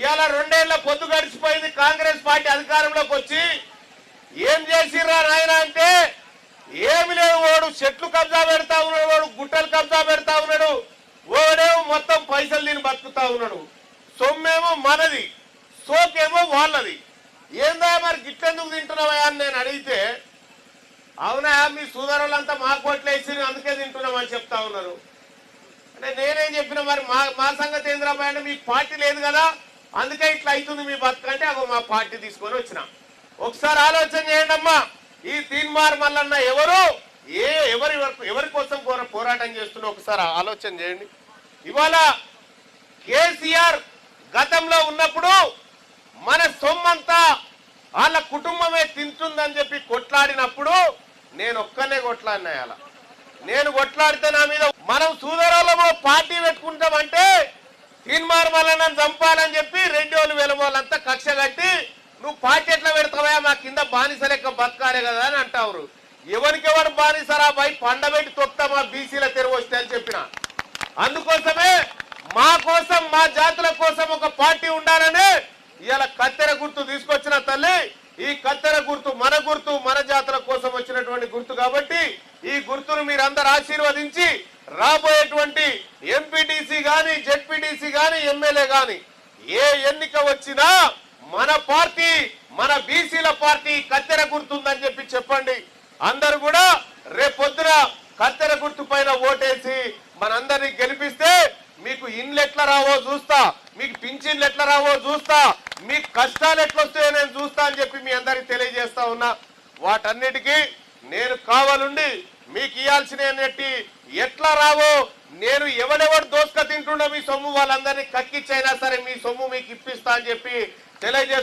ఇవాళ 2 ఏళ్ల పొద్దు గడిచిపోయింది కాంగ్రెస్ పార్టీ అధికారంలోకి వచ్చి ఏం చేసిర్రా నాయన అంటే ఏమి లేదు. వాడు చెట్లు కబ్జా పెడతా ఉన్నాడు, వాడు గుట్టలు కబ్జా పెడతా ఉన్నాడు, వాడేమో మొత్తం పైసలు తిని బతుకుతా ఉన్నాడు. సొమ్మేమో మనది, సోకేమో వాళ్ళది. ఏందా మరి గిట్లెందుకు తింటున్నావా అని నేను అడిగితే, అవునా మీ సోదరులంతా మా కోట్లు వేసి అందుకే తింటున్నామని చెప్తా ఉన్నారు. అంటే నేనేం చెప్పిన మరి మా సంగతి ఏంద్రాబాయ్ అంటే మీకు పార్టీ లేదు కదా అందుకే ఇట్లా అవుతుంది మీ బతుకంటే అగో మా పార్టీ తీసుకొని వచ్చిన. ఒకసారి ఆలోచన చేయండి అమ్మా, ఈ తీన్మార్ మల్లన్న ఎవరు, ఎవరి కోసం పోరాటం చేస్తున్నా ఒకసారి ఆలోచన చేయండి. ఇవాళ కేసీఆర్ గతంలో ఉన్నప్పుడు మన సొమ్మంతా వాళ్ళ కుటుంబమే తింటుందని చెప్పి కొట్లాడినప్పుడు నేను ఒక్కనే కొట్లాడినా. నేను కొట్లాడితే నా మీద మనం సూదరాలమో పార్టీ పెట్టుకుంటామంటే తీన్మార్ మల్లన్నను చంపాలని చెప్పి రెడ్డోళ్ళు వెలమోళ్ళంతా కక్ష కట్టి నువ్వు పార్టీ ఎట్లా పెడతావా మా కింద బానిస లెక్క బతకాలే కదా అని అంటారు. ఎవరికెవరు బానిసరా బాయ్ పండబెట్టి తొక్తా మా బీసీల తెరువు వస్తే అని చెప్పిన. అందుకోసమే మా కోసం మా జాతుల కోసం ఒక పార్టీ ఉండాలని ఇవాళ కత్తెర గుర్తు తీసుకొచ్చిన తల్లి. ఈ కత్తెర గుర్తు మన జాతుల కోసం వచ్చినటువంటి గుర్తు కాబట్టి ఈ గుర్తును మీరందరూ ఆశీర్వదించి రాబోయేటువంటి ఎంపీటీసీ గాని జెడ్పీటీసీ గాని ఎమ్మెల్యే గాని ఏ ఎన్నిక వచ్చినా మన పార్టీ మన బీసీల పార్టీ కత్తెర గుర్తుందని చెప్పి చెప్పండి. అందరూ కూడా రేపొద్దున కత్తెర గుర్తు పైన ఓటేసి మనందరినీ గెలిపిస్తే మీకు ఇండ్లు ఎట్లా రావో చూస్తా, మీకు పింఛన్లు ఎట్లా రావో చూస్తా, మీకు కష్టాలు ఎట్లా వస్తాయో నేను చూస్తా అని చెప్పి మీ అందరికి తెలియజేస్తా ఉన్నా. వాటన్నిటికీ నేను కావాలండి మీకు ఇవ్వాల్సినవి ఎట్లా రావో నేను ఎవడెవడు దోసుక తింటుండో మీ సొమ్ము వాళ్ళందరినీ కక్కిచ్చైనా సరే మీ సొమ్ము మీకు ఇప్పిస్తా అని చెప్పి తెలియజేస్తా.